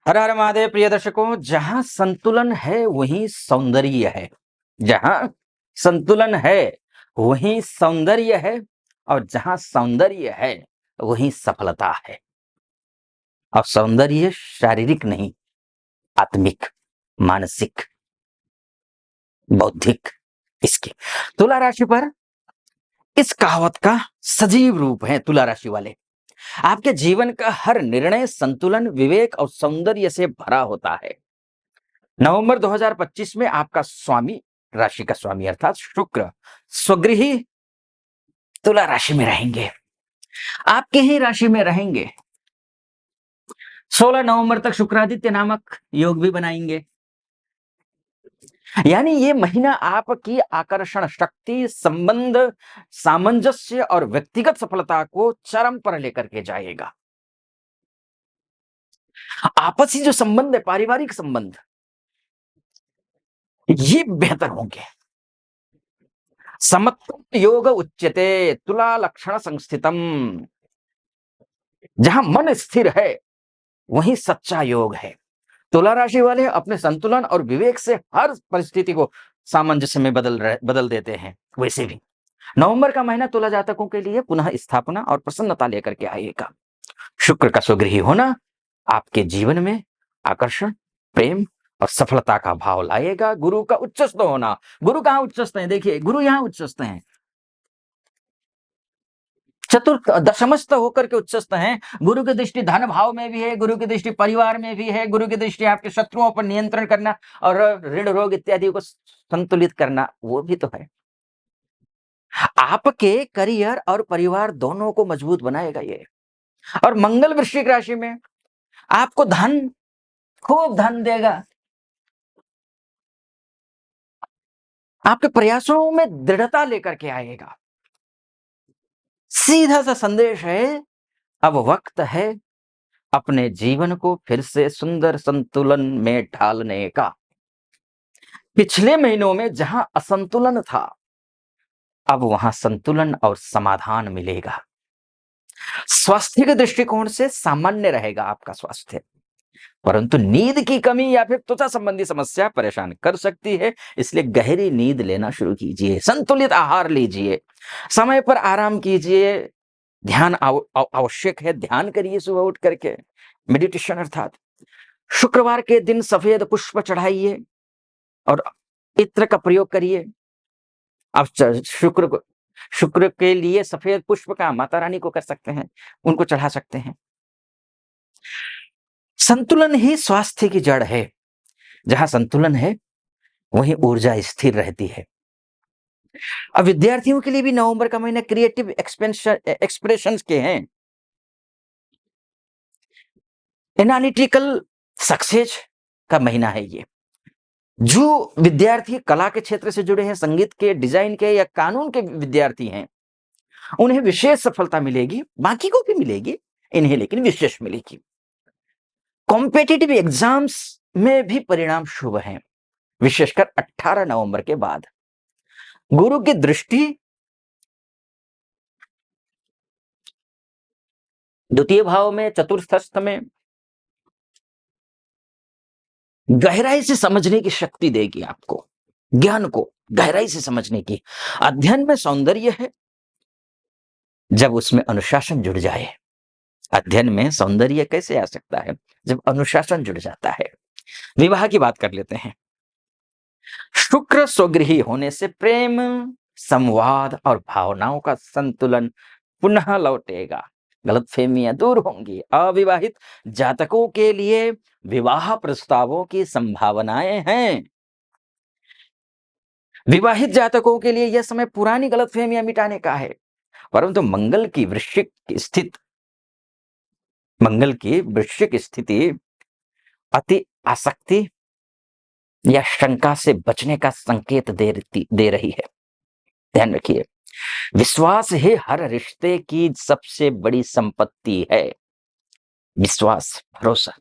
हर हर महादेव प्रिय दर्शकों, जहां संतुलन है वहीं सौंदर्य है। जहां संतुलन है वहीं सौंदर्य है। और जहां सौंदर्य है वहीं सफलता है। और सौंदर्य शारीरिक नहीं, आत्मिक, मानसिक, बौद्धिक। इसके तुला राशि पर इस कहावत का सजीव रूप है। तुला राशि वाले, आपके जीवन का हर निर्णय संतुलन, विवेक और सौंदर्य से भरा होता है। नवंबर 2025 में आपका स्वामी, राशि का स्वामी अर्थात शुक्र, स्वगृही तुला राशि में रहेंगे। आपके ही राशि में रहेंगे। 16 नवंबर तक शुक्रादित्य नामक योग भी बनाएंगे। यानी ये महीना आपकी आकर्षण शक्ति, संबंध, सामंजस्य और व्यक्तिगत सफलता को चरम पर लेकर के जाएगा। आपसी जो संबंध है, पारिवारिक संबंध, ये बेहतर होंगे। समत्व योग उच्यते तुला लक्षण संस्थितम। जहां मन स्थिर है वहीं सच्चा योग है। तुला राशि वाले अपने संतुलन और विवेक से हर परिस्थिति को सामंजस्य में बदल देते हैं। वैसे भी नवंबर का महीना तुला जातकों के लिए पुनः स्थापना और प्रसन्नता लेकर के आएगा। शुक्र का स्वगृही होना आपके जीवन में आकर्षण, प्रेम और सफलता का भाव लाएगा। गुरु का उच्चस्थ होना, गुरु कहां उच्चस्थ है? देखिए, गुरु यहां उच्चस्थ हैं, चतुर्थ दशमस्थ होकर के उच्चस्थ हैं। गुरु की दृष्टि धन भाव में भी है, गुरु की दृष्टि परिवार में भी है, गुरु की दृष्टि आपके शत्रुओं पर नियंत्रण करना और ऋण रोग इत्यादि को संतुलित करना, वो भी तो है। आपके करियर और परिवार दोनों को मजबूत बनाएगा ये। और मंगल वृश्चिक राशि में आपको धन, खूब धन देगा। आपके प्रयासों में दृढ़ता लेकर के आएगा। सीधा सा संदेश है, अब वक्त है अपने जीवन को फिर से सुंदर संतुलन में ढालने का। पिछले महीनों में जहां असंतुलन था, अब वहां संतुलन और समाधान मिलेगा। स्वास्थ्य के दृष्टिकोण से सामान्य रहेगा आपका स्वास्थ्य, परंतु नींद की कमी या फिर त्वचा संबंधी समस्या परेशान कर सकती है। इसलिए गहरी नींद लेना शुरू कीजिए, संतुलित आहार लीजिए, समय पर आराम कीजिए। ध्यान आवश्यक है, ध्यान करिए सुबह उठ करके, मेडिटेशन अर्थात। शुक्रवार के दिन सफेद पुष्प चढ़ाइए और इत्र का प्रयोग करिए। आप शुक्र के लिए सफेद पुष्प का माता रानी को कर सकते हैं, उनको चढ़ा सकते हैं। संतुलन ही स्वास्थ्य की जड़ है। जहां संतुलन है वहीं ऊर्जा स्थिर रहती है। अब विद्यार्थियों के लिए भी नवंबर का महीना क्रिएटिव एक्सप्रेशंस के हैं। एनालिटिकल सक्सेस का महीना है ये। जो विद्यार्थी कला के क्षेत्र से जुड़े हैं, संगीत के, डिजाइन के या कानून के विद्यार्थी हैं, उन्हें विशेष सफलता मिलेगी। बाकी को भी मिलेगी, इन्हें लेकिन विशेष मिलेगी। कॉम्पिटिटिव एग्जाम्स में भी परिणाम शुभ हैं, विशेषकर 18 नवंबर के बाद। गुरु की दृष्टि द्वितीय भाव में, चतुर्थस्थ में, गहराई से समझने की शक्ति देगी आपको, ज्ञान को गहराई से समझने की। अध्ययन में सौंदर्य है जब उसमें अनुशासन जुड़ जाए। अध्ययन में सौंदर्य कैसे आ सकता है? जब अनुशासन जुड़ जाता है। विवाह की बात कर लेते हैं। शुक्र स्वगृही होने से प्रेम, संवाद और भावनाओं का संतुलन पुनः लौटेगा। गलतफहमियां दूर होंगी। अविवाहित जातकों के लिए विवाह प्रस्तावों की संभावनाएं हैं। विवाहित जातकों के लिए यह समय पुरानी गलतफहमियां मिटाने का है। परंतु मंगल की वृश्चिक स्थिति अति आसक्ति या शंका से बचने का संकेत दे रही है। ध्यान रखिए, विश्वास ही हर रिश्ते की सबसे बड़ी संपत्ति है। विश्वास, भरोसा।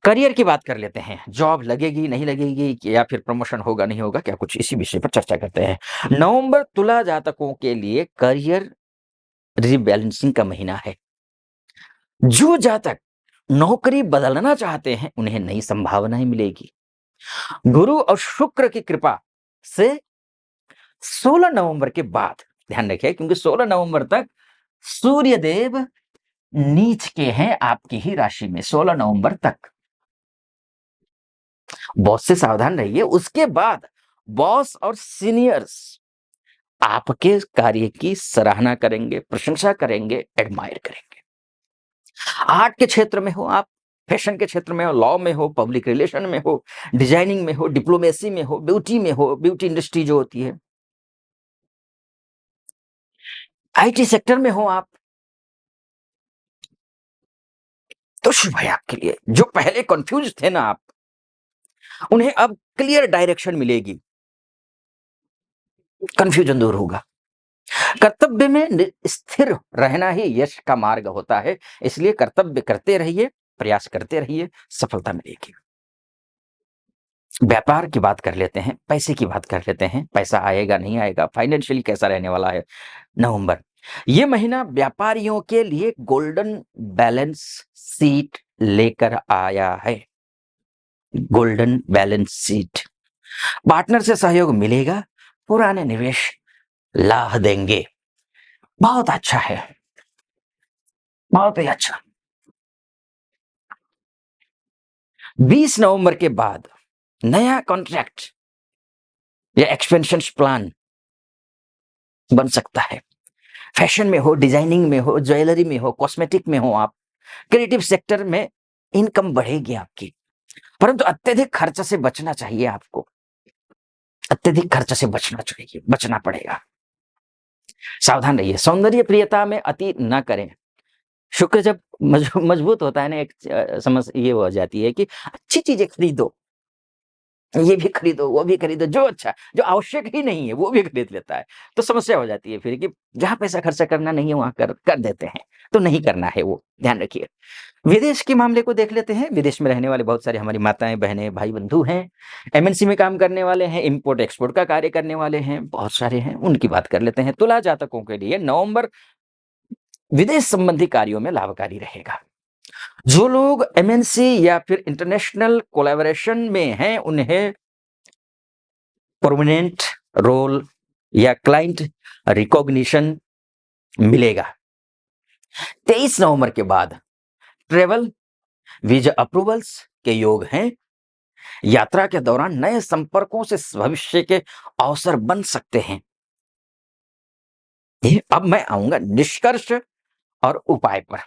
करियर की बात कर लेते हैं। जॉब लगेगी नहीं लगेगी, या फिर प्रमोशन होगा नहीं होगा, क्या कुछ इसी विषय पर चर्चा करते हैं। नवंबर तुला जातकों के लिए करियर रिबैलेंसिंग का महीना है। जो जातक नौकरी बदलना चाहते हैं, उन्हें नई संभावनाएं मिलेगी। गुरु और शुक्र की कृपा से 16 नवंबर के बाद ध्यान रखिए, क्योंकि 16 नवंबर तक सूर्य देव नीच के हैं आपकी ही राशि में, 16 नवंबर तक। बॉस से सावधान रहिए। उसके बाद बॉस और सीनियर्स आपके कार्य की सराहना करेंगे, प्रशंसा करेंगे, एडमायर करेंगे। आर्ट के क्षेत्र में हो आप, फैशन के क्षेत्र में हो, लॉ में हो, पब्लिक रिलेशन में हो, डिजाइनिंग में हो, डिप्लोमेसी में हो, ब्यूटी में हो, ब्यूटी इंडस्ट्री जो होती है, आईटी सेक्टर में हो आप, तो शुभ है आपके लिए। जो पहले कंफ्यूज थे ना आप, उन्हें अब क्लियर डायरेक्शन मिलेगी, कंफ्यूजन दूर होगा। कर्तव्य में स्थिर रहना ही यश का मार्ग होता है, इसलिए कर्तव्य करते रहिए, प्रयास करते रहिए, सफलता मिलेगी। व्यापार की बात कर लेते हैं, पैसे की बात कर लेते हैं। पैसा आएगा नहीं आएगा, फाइनेंशियली कैसा रहने वाला है नवंबर। ये महीना व्यापारियों के लिए गोल्डन बैलेंस शीट लेकर आया है। गोल्डन बैलेंस शीट, पार्टनर से सहयोग मिलेगा, पुराने निवेश लाभ देंगे। बहुत अच्छा है, बहुत ही अच्छा। 20 नवंबर के बाद नया कॉन्ट्रैक्ट या एक्सपेंशन प्लान बन सकता है। फैशन में हो, डिजाइनिंग में हो, ज्वेलरी में हो, कॉस्मेटिक में हो आप, क्रिएटिव सेक्टर में इनकम बढ़ेगी आपकी। परंतु अत्यधिक खर्च से बचना चाहिए आपको, अत्यधिक खर्च से बचना चाहिए, बचना पड़ेगा। सावधान रहिए, सौंदर्य प्रियता में अति न करें। शुक्र जब मजबूत होता है ना, एक समस्या ये हो जाती है कि अच्छी चीजें खरीदो, ये भी खरीदो, वो भी खरीदो, जो अच्छा, जो आवश्यक ही नहीं है, वो भी खरीद लेता है। तो समस्या हो जाती है फिर कि जहाँ पैसा खर्चा करना नहीं है, वहाँ कर देते हैं। तो नहीं करना है वो, ध्यान रखिए। विदेश के मामले को देख लेते हैं। विदेश में रहने वाले बहुत सारे हमारी माताएँ, बहनें, भाई-बंधु हैं। एमएनसी में काम करने वाले हैं, इम्पोर्ट-एक्सपोर्ट का कार्य करने वाले हैं, बहुत सारे हैं, उनकी बात कर लेते हैं। तुला जातकों के लिए नवंबर विदेश संबंधी कार्यों में लाभकारी रहेगा। जो लोग एमएनसी या फिर इंटरनेशनल कोलैबोरेशन में हैं, उन्हें परमानेंट रोल या क्लाइंट रिकॉग्निशन मिलेगा। 23 नवंबर के बाद ट्रैवल वीजा अप्रूवल्स के योग हैं। यात्रा के दौरान नए संपर्कों से भविष्य के अवसर बन सकते हैं। ये अब मैं आऊंगा निष्कर्ष और उपाय पर।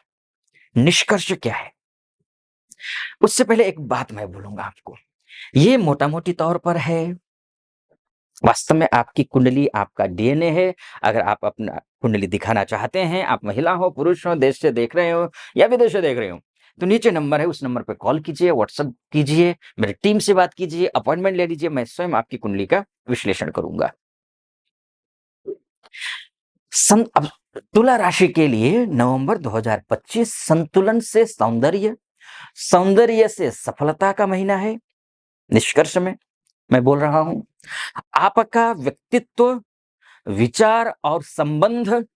निष्कर्ष क्या है, उससे पहले एक बात मैं बोलूंगा आपको। ये मोटा मोटी तौर पर है, वास्तव में आपकी कुंडली आपका डीएनए है। अगर आप अपना कुंडली दिखाना चाहते हैं, आप महिला हो, पुरुष हो, देश से देख रहे हो या विदेश से देख रहे हो, तो नीचे नंबर है, उस नंबर पे कॉल कीजिए, व्हाट्सएप कीजिए, मेरी टीम से बात कीजिए, अपॉइंटमेंट ले लीजिए। मैं स्वयं आपकी कुंडली का विश्लेषण करूंगा। अब तुला राशि के लिए नवंबर 2025 संतुलन से सौंदर्य, सौंदर्य से सफलता का महीना है। निष्कर्ष में मैं बोल रहा हूं, आपका व्यक्तित्व, विचार और संबंध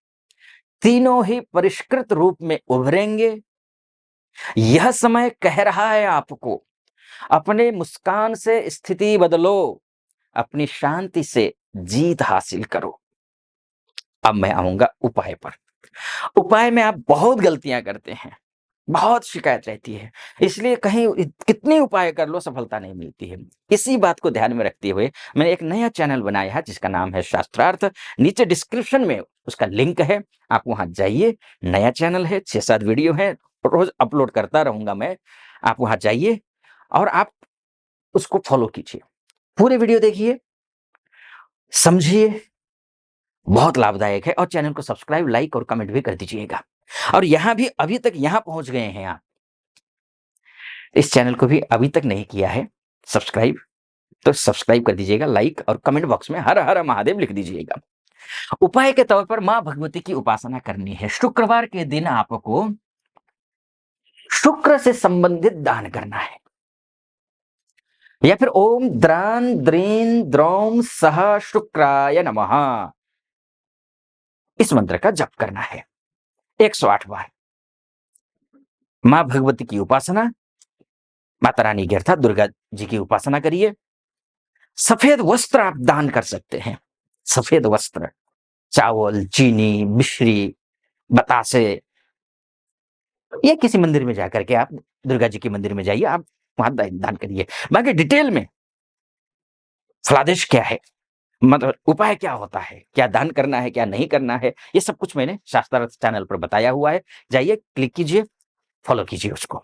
तीनों ही परिष्कृत रूप में उभरेंगे। यह समय कह रहा है आपको, अपने मुस्कान से स्थिति बदलो, अपनी शांति से जीत हासिल करो। अब मैं आऊंगा उपाय पर। उपाय में आप बहुत गलतियां करते हैं, बहुत शिकायत रहती है, इसलिए कहीं कितने उपाय कर लो सफलता नहीं मिलती है। इसी बात को ध्यान में रखते हुए मैंने एक नया चैनल बनाया है जिसका नाम है शास्त्रार्थ। नीचे डिस्क्रिप्शन में उसका लिंक है, आप वहां जाइए। नया चैनल है, 6-7 वीडियो है, रोज अपलोड करता रहूंगा मैं। आप वहां जाइए और आप उसको फॉलो कीजिए, पूरे वीडियो देखिए, समझिए, बहुत लाभदायक है। और चैनल को सब्सक्राइब, लाइक और कमेंट भी कर दीजिएगा। और यहां भी अभी तक यहां पहुंच गए हैं आप, इस चैनल को भी अभी तक नहीं किया है सब्सक्राइब, तो सब्सक्राइब कर दीजिएगा, लाइक और कमेंट बॉक्स में हर हर महादेव लिख दीजिएगा। उपाय के तौर पर मां भगवती की उपासना करनी है। शुक्रवार के दिन आपको शुक्र से संबंधित दान करना है, या फिर ओम द्रान द्रीन द्रौम सह शुक्राय नमः, इस मंत्र का जप करना है 108 बार। माँ भगवती की उपासना, माता रानी की अर्थात दुर्गा जी की उपासना करिए। सफेद वस्त्र आप दान कर सकते हैं, सफेद वस्त्र, चावल, चीनी, मिश्री, बतासे, या किसी मंदिर में जाकर के आप दुर्गा जी के मंदिर में जाइए, आप वहाँ दान करिए। बाकी डिटेल में फलादेश क्या है, मतलब उपाय क्या होता है, क्या दान करना है, क्या नहीं करना है, ये सब कुछ मैंने शास्त्रार्थ चैनल पर बताया हुआ है। जाइए, क्लिक कीजिए, फॉलो कीजिए उसको।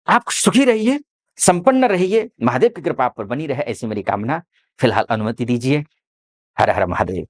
आप सुखी रहिए, संपन्न रहिए, महादेव की कृपा आप पर बनी रहे, ऐसी मेरी कामना। फिलहाल अनुमति दीजिए। हर हर महादेव।